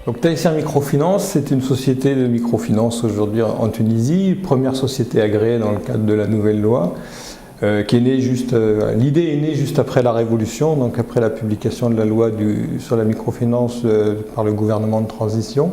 Donc Taïsir Microfinance, c'est une société de microfinance aujourd'hui en Tunisie, première société agréée dans le cadre de la nouvelle loi, qui est née l'idée est née juste après la Révolution, donc après la publication de la loi sur la microfinance par le gouvernement de transition.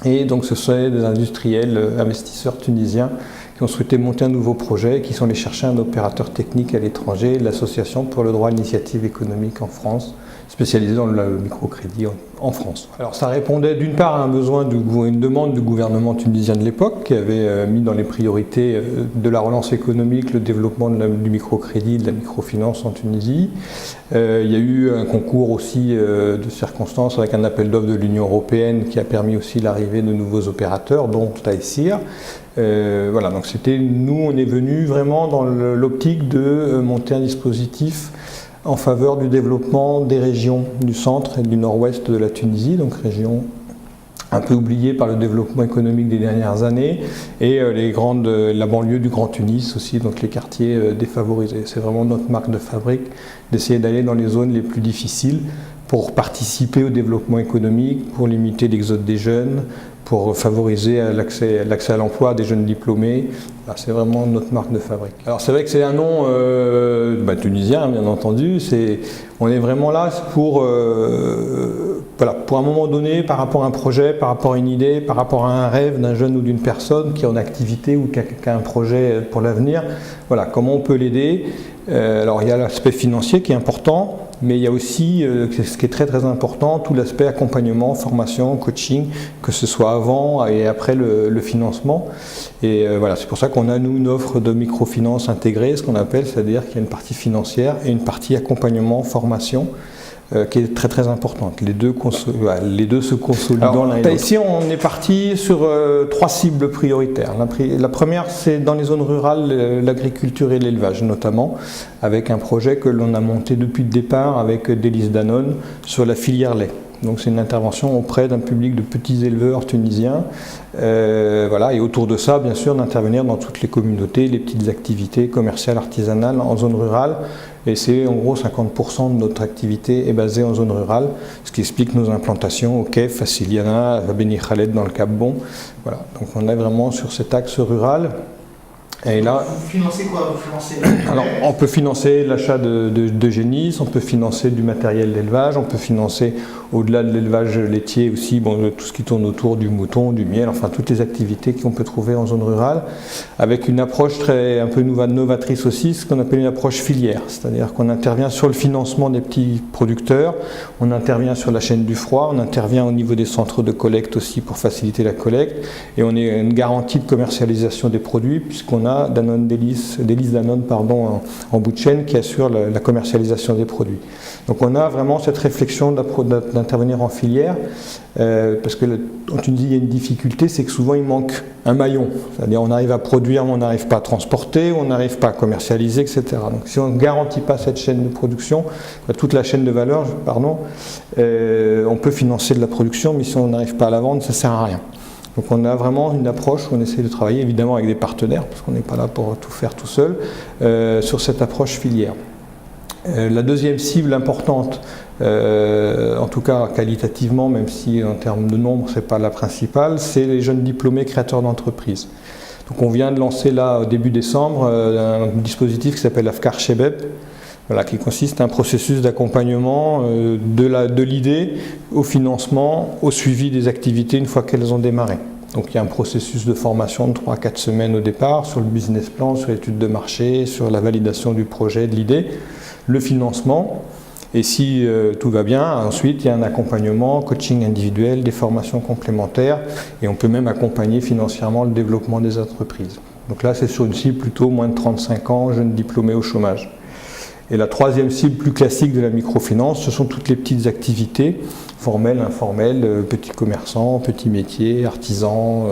Et donc ce sont des industriels, investisseurs tunisiens qui ont souhaité monter un nouveau projet, qui sont allés chercher un opérateur technique à l'étranger, l'Association pour le droit à l'initiative économique en France, spécialisée dans le microcrédit en France. Alors ça répondait d'une part à une demande du gouvernement tunisien de l'époque, qui avait mis dans les priorités de la relance économique le développement du microcrédit, de la microfinance en Tunisie. Il y a eu un concours aussi de circonstances avec un appel d'offres de l'Union européenne qui a permis aussi l'arrivée de nouveaux opérateurs, dont Taïsir. Voilà, donc nous on est venu vraiment dans l'optique de monter un dispositif en faveur du développement des régions du centre et du nord-ouest de la Tunisie, donc régions un peu oubliées par le développement économique des dernières années, et la banlieue du Grand Tunis aussi, donc les quartiers défavorisés. C'est vraiment notre marque de fabrique d'essayer d'aller dans les zones les plus difficiles pour participer au développement économique, pour limiter l'exode des jeunes, pour favoriser l'accès à l'emploi des jeunes diplômés. C'est vraiment notre marque de fabrique. Alors c'est vrai que c'est un nom tunisien, bien entendu. On est vraiment là pour un moment donné, par rapport à un projet, par rapport à une idée, par rapport à un rêve d'un jeune ou d'une personne qui est en activité ou qui a un projet pour l'avenir. Voilà, comment on peut l'aider. Alors il y a l'aspect financier qui est important, mais il y a aussi, ce qui est très très important, tout l'aspect accompagnement, formation, coaching, que ce soit avant et après le financement. Et voilà, c'est pour ça qu'on a nous une offre de microfinance intégrée, ce qu'on appelle, c'est-à-dire qu'il y a une partie financière et une partie accompagnement, formation, qui est très très importante. Les deux se consolidant l'un et l'autre. Ici, on est parti sur 3 cibles prioritaires. La première, c'est dans les zones rurales, l'agriculture et l'élevage notamment, avec un projet que l'on a monté depuis le départ avec Délices Danone sur la filière lait. Donc c'est une intervention auprès d'un public de petits éleveurs tunisiens. Voilà, et autour de ça, bien sûr, d'intervenir dans toutes les communautés, les petites activités commerciales, artisanales en zone rurale. Et c'est en gros 50% de notre activité est basée en zone rurale, ce qui explique nos implantations au Kef, à Siliana, à Beni Khaled dans le Cap Bon. Voilà, donc on est vraiment sur cet axe rural. Et là, vous financez quoi? Alors, on peut financer l'achat de génisses, on peut financer du matériel d'élevage, on peut financer, au-delà de l'élevage laitier aussi, tout ce qui tourne autour du mouton, du miel, enfin toutes les activités qu'on peut trouver en zone rurale, avec une approche un peu novatrice aussi, ce qu'on appelle une approche filière, c'est-à-dire qu'on intervient sur le financement des petits producteurs, on intervient sur la chaîne du froid, on intervient au niveau des centres de collecte aussi pour faciliter la collecte, et on est une garantie de commercialisation des produits, puisqu'on a Délices Danone en bout de chaîne qui assure la commercialisation des produits. Donc on a vraiment cette réflexion d'intervenir en filière, parce qu'en Tunisie il y a une difficulté, c'est que souvent il manque un maillon, c'est-à-dire on arrive à produire mais on n'arrive pas à transporter, on n'arrive pas à commercialiser, etc. Donc si on ne garantit pas cette chaîne de production, toute la chaîne de valeur, on peut financer de la production, mais si on n'arrive pas à la vendre, ça ne sert à rien. Donc on a vraiment une approche où on essaie de travailler évidemment avec des partenaires, parce qu'on n'est pas là pour tout faire tout seul, sur cette approche filière. La deuxième cible importante, en tout cas qualitativement, même si en termes de nombre ce n'est pas la principale, c'est les jeunes diplômés créateurs d'entreprises. Donc on vient de lancer là au début décembre un dispositif qui s'appelle Afkar Shebeb, voilà, qui consiste à un processus d'accompagnement de l'idée au financement, au suivi des activités une fois qu'elles ont démarré. Donc il y a un processus de formation de 3 à 4 semaines au départ, sur le business plan, sur l'étude de marché, sur la validation du projet, de l'idée, le financement, et si tout va bien, ensuite il y a un accompagnement, coaching individuel, des formations complémentaires, et on peut même accompagner financièrement le développement des entreprises. Donc là c'est sur une cible plutôt moins de 35 ans, jeunes diplômés au chômage. Et la troisième cible plus classique de la microfinance, ce sont toutes les petites activités, formelles, informelles, petits commerçants, petits métiers, artisans,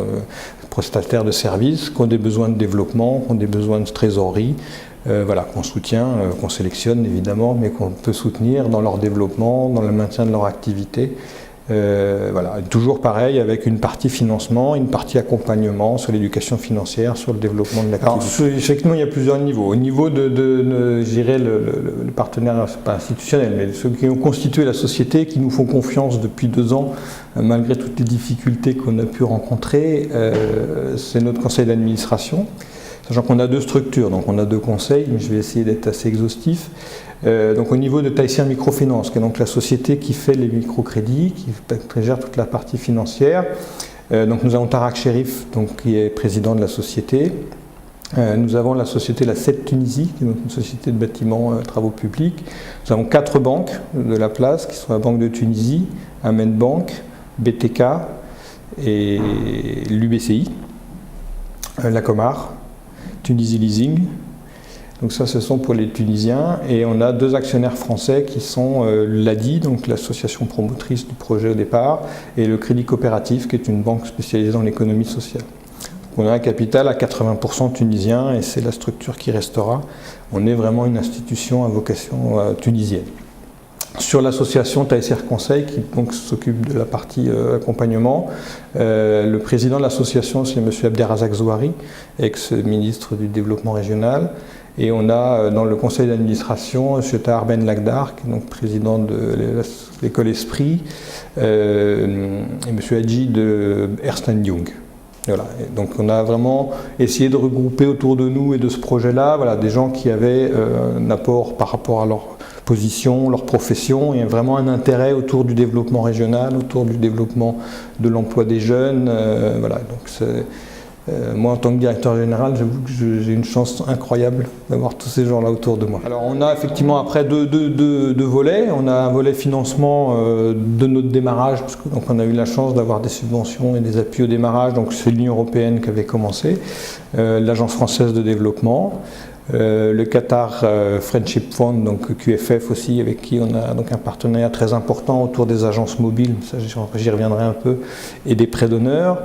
prestataires de services, qui ont des besoins de développement, qui ont des besoins de trésorerie, qu'on soutient, qu'on sélectionne évidemment, mais qu'on peut soutenir dans leur développement, dans le maintien de leur activité. Voilà, toujours pareil avec une partie financement, une partie accompagnement sur l'éducation financière, sur le développement de l'activité. Effectivement, il y a plusieurs niveaux. Au niveau je dirais le partenaire, c'est pas institutionnel, mais ceux qui ont constitué la société, qui nous font confiance depuis 2 ans, malgré toutes les difficultés qu'on a pu rencontrer, c'est notre conseil d'administration. Sachant qu'on a 2 structures, donc on a 2 conseils, mais je vais essayer d'être assez exhaustif. Donc au niveau de Taïsir Microfinance, qui est donc la société qui fait les microcrédits, qui gère toute la partie financière. Donc nous avons Tarak Cherif, donc, qui est président de la société. Nous avons la société La 7 Tunisie, qui est donc une société de bâtiments travaux publics. Nous avons 4 banques de la place, qui sont la Banque de Tunisie, Amen Bank, BTK et l'UBCI, la Comar, Tunisie Leasing. Donc ça, ce sont pour les Tunisiens. Et on a 2 actionnaires français qui sont l'ADI, donc l'association promotrice du projet au départ, et le Crédit Coopératif, qui est une banque spécialisée dans l'économie sociale. Donc on a un capital à 80% tunisien et c'est la structure qui restera. On est vraiment une institution à vocation tunisienne. Sur l'association Taïsir Conseil, qui donc s'occupe de la partie accompagnement, le président de l'association, c'est M. Abderrazak Zouari, ex-ministre du Développement Régional. Et on a dans le conseil d'administration M. Tahar Ben Lagdar, qui est donc président de l'école Esprit, et M. Hadji de Ernst & Young. Voilà. Et donc on a vraiment essayé de regrouper autour de nous et de ce projet-là, voilà, des gens qui avaient un apport par rapport à leur position, leur profession, et vraiment un intérêt autour du développement régional, autour du développement de l'emploi des jeunes. Voilà. Donc moi, en tant que directeur général, j'avoue que j'ai une chance incroyable d'avoir tous ces gens-là autour de moi. Alors on a effectivement après deux volets. On a un volet financement de notre démarrage, parce que donc on a eu la chance d'avoir des subventions et des appuis au démarrage. Donc c'est l'Union européenne qui avait commencé, l'Agence française de développement, le Qatar Friendship Fund, donc QFF aussi, avec qui on a donc un partenariat très important autour des agences mobiles, ça j'y reviendrai un peu, et des prêts d'honneur,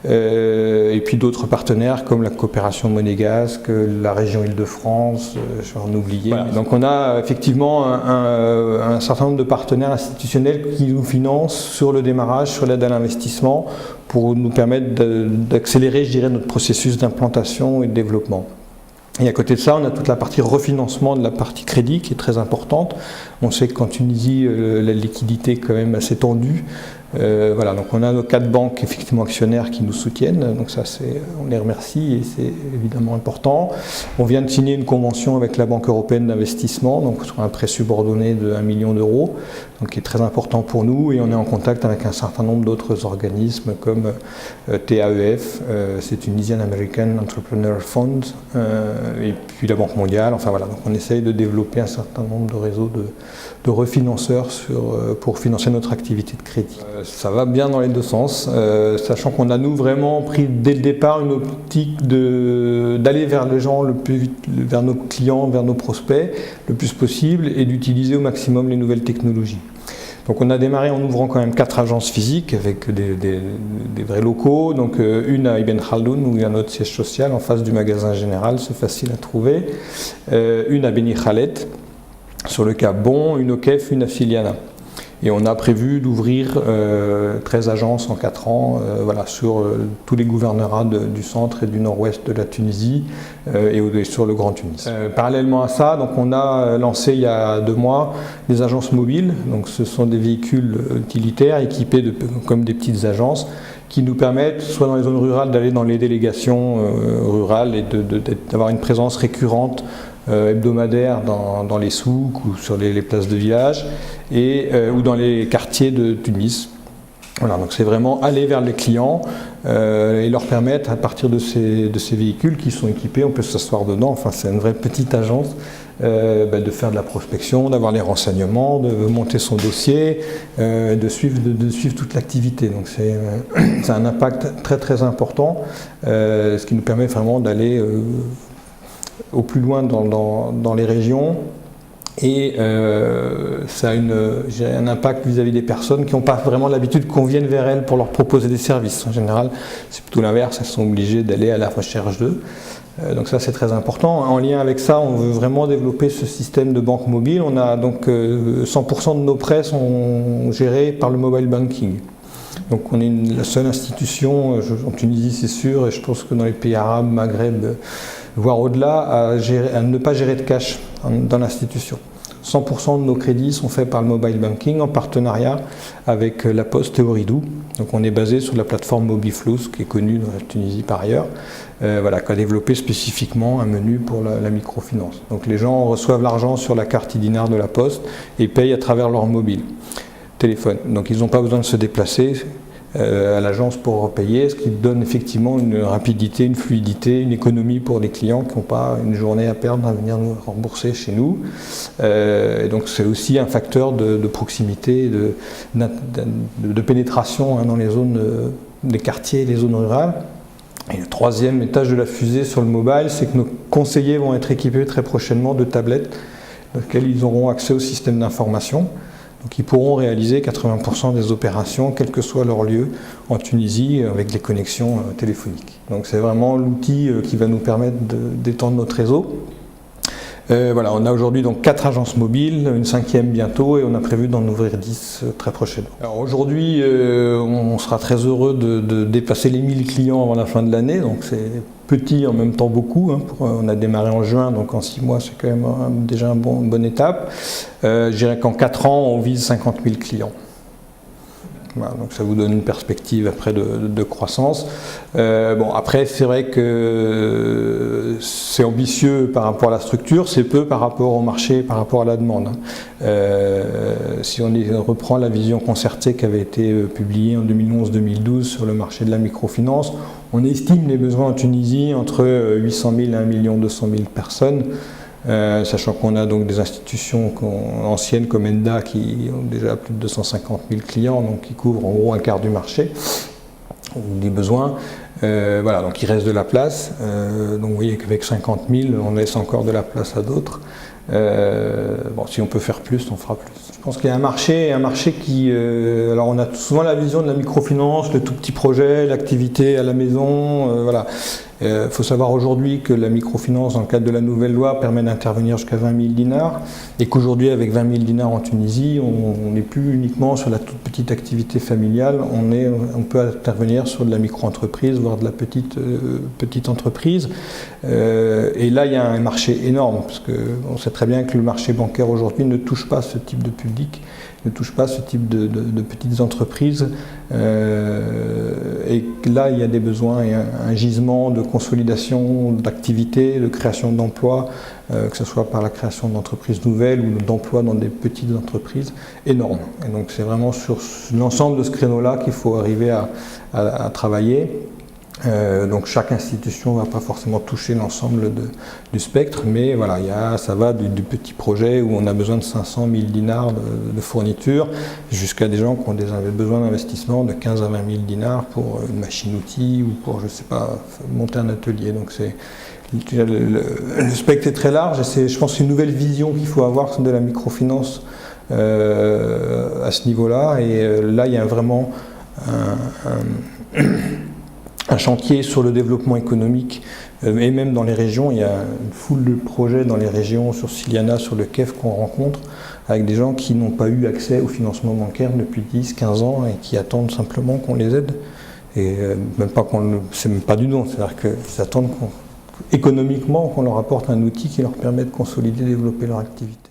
et puis d'autres partenaires comme la coopération monégasque, la région Île-de-France, je vais en oublier. Voilà. Donc on a effectivement un certain nombre de partenaires institutionnels qui nous financent sur le démarrage, sur l'aide à l'investissement, pour nous permettre d'accélérer, je dirais, notre processus d'implantation et de développement. Et à côté de ça, on a toute la partie refinancement de la partie crédit qui est très importante. On sait qu'en Tunisie, la liquidité est quand même assez tendue. Voilà, donc on a nos 4 banques effectivement actionnaires qui nous soutiennent, donc ça on les remercie et c'est évidemment important. On vient de signer une convention avec la Banque européenne d'investissement, donc sur un prêt subordonné de 1 million d'euros, donc qui est très important pour nous, et on est en contact avec un certain nombre d'autres organismes comme TAEF, c'est Tunisian American Entrepreneur Fund, et puis la Banque mondiale. Enfin voilà, donc on essaye de développer un certain nombre de réseaux de refinanceurs pour financer notre activité de crédit. Ça va bien dans les 2 sens, sachant qu'on a nous vraiment pris dès le départ une optique d'aller vers les gens le plus vite, vers nos clients, vers nos prospects le plus possible, et d'utiliser au maximum les nouvelles technologies. Donc on a démarré en ouvrant quand même 4 agences physiques avec des vrais locaux, donc une à Ibn Khaldoun où il y a notre siège social en face du magasin général, c'est facile à trouver, une à Beni Khaled sur le Cap Bon, une au Kef, une à Filiana. Et on a prévu d'ouvrir 13 agences en 4 ans, voilà, sur tous les gouvernorats du centre et du nord-ouest de la Tunisie et sur le Grand Tunis. Parallèlement à ça, donc on a lancé il y a 2 mois des agences mobiles. Donc ce sont des véhicules utilitaires équipés comme des petites agences qui nous permettent, soit dans les zones rurales, d'aller dans les délégations rurales et d'avoir une présence récurrente hebdomadaire dans les souks ou sur les places de village ou dans les quartiers de Tunis. Voilà, donc c'est vraiment aller vers les clients et leur permettre, à partir de ces véhicules qui sont équipés, on peut s'asseoir dedans, enfin c'est une vraie petite agence, de faire de la prospection, d'avoir les renseignements, de monter son dossier, de suivre toute l'activité. Donc c'est un impact très très important, ce qui nous permet vraiment d'aller au plus loin dans les régions Et ça a un impact vis-à-vis des personnes qui n'ont pas vraiment l'habitude qu'on vienne vers elles pour leur proposer des services. En général, c'est plutôt l'inverse, elles sont obligées d'aller à la recherche d'eux. Donc ça, c'est très important. En lien avec ça, on veut vraiment développer ce système de banque mobile. On a donc 100% de nos prêts sont gérés par le mobile banking. Donc on est la seule institution, en Tunisie c'est sûr, et je pense que dans les pays arabes, Maghreb, voire au-delà, à ne pas gérer de cash dans l'institution. 100% de nos crédits sont faits par le mobile banking en partenariat avec La Poste et Ooredoo. Donc on est basé sur la plateforme Mobiflows qui est connue dans la Tunisie par ailleurs, qui a développé spécifiquement un menu pour la microfinance. Donc les gens reçoivent l'argent sur la carte e-dinar de La Poste et payent à travers leur mobile téléphone. Donc ils n'ont pas besoin de se déplacer à l'agence pour repayer, ce qui donne effectivement une rapidité, une fluidité, une économie pour les clients qui n'ont pas une journée à perdre à venir nous rembourser chez nous. Et donc c'est aussi un facteur de proximité, de pénétration dans les zones, les quartiers, les zones rurales. Et le troisième étage de la fusée sur le mobile, c'est que nos conseillers vont être équipés très prochainement de tablettes dans lesquelles ils auront accès au système d'information. Donc ils pourront réaliser 80% des opérations, quel que soit leur lieu, en Tunisie, avec les connexions téléphoniques. Donc c'est vraiment l'outil qui va nous permettre d'étendre notre réseau. Voilà, on a aujourd'hui donc 4 agences mobiles, une 5e bientôt, et on a prévu d'en ouvrir 10 très prochainement. Alors aujourd'hui, on sera très heureux de dépasser les 1000 clients avant la fin de l'année, donc c'est petit en même temps beaucoup. On a démarré en juin, donc en 6 mois c'est quand même déjà une bonne étape. Je dirais qu'en 4 ans, on vise 50 000 clients. Voilà, donc ça vous donne une perspective après de croissance. Bon, après c'est vrai que c'est ambitieux par rapport à la structure, c'est peu par rapport au marché, par rapport à la demande. Si on reprend la vision concertée qui avait été publiée en 2011-2012 sur le marché de la microfinance, on estime les besoins en Tunisie entre 800 000 et 1 200 000 personnes. Sachant qu'on a donc des institutions anciennes comme Enda qui ont déjà plus de 250 000 clients, donc qui couvrent en gros un quart du marché, des besoins. Voilà, donc il reste de la place. Donc vous voyez qu'avec 50 000, on laisse encore de la place à d'autres. Bon, si on peut faire plus, on fera plus. Je pense qu'il y a un marché qui... alors on a souvent la vision de la microfinance, le tout petit projet, l'activité à la maison, voilà. Il faut savoir aujourd'hui que la microfinance, dans le cadre de la nouvelle loi, permet d'intervenir jusqu'à 20 000 dinars et qu'aujourd'hui, avec 20 000 dinars en Tunisie, on n'est plus uniquement sur la toute petite activité familiale, on peut intervenir sur de la micro-entreprise, voire de la petite entreprise. Et là, il y a un marché énorme, parce qu'on sait très bien que le marché bancaire aujourd'hui ne touche pas ce type de public, ne touche pas ce type de petites entreprises. Et là, il y a des besoins et un gisement de consolidation d'activités, de création d'emplois, que ce soit par la création d'entreprises nouvelles ou d'emplois dans des petites entreprises, énorme. Et donc c'est vraiment sur l'ensemble de ce créneau-là qu'il faut arriver à travailler. Donc chaque institution ne va pas forcément toucher l'ensemble du spectre, mais voilà, ça va du petit projet où on a besoin de 500 000 dinars de fourniture jusqu'à des gens qui ont besoin d'investissement de 15 à 20 000 dinars pour une machine-outil ou pour, je sais pas, monter un atelier. Donc le spectre est très large et c'est, je pense, une nouvelle vision qu'il faut avoir de la microfinance à ce niveau-là. Et là, il y a vraiment un chantier sur le développement économique et même dans les régions. Il y a une foule de projets dans les régions, sur Siliana, sur le KEF qu'on rencontre, avec des gens qui n'ont pas eu accès au financement bancaire depuis 10-15 ans et qui attendent simplement qu'on les aide. Et c'est même pas du don, c'est-à-dire qu'ils attendent économiquement qu'on leur apporte un outil qui leur permet de consolider et développer leur activité.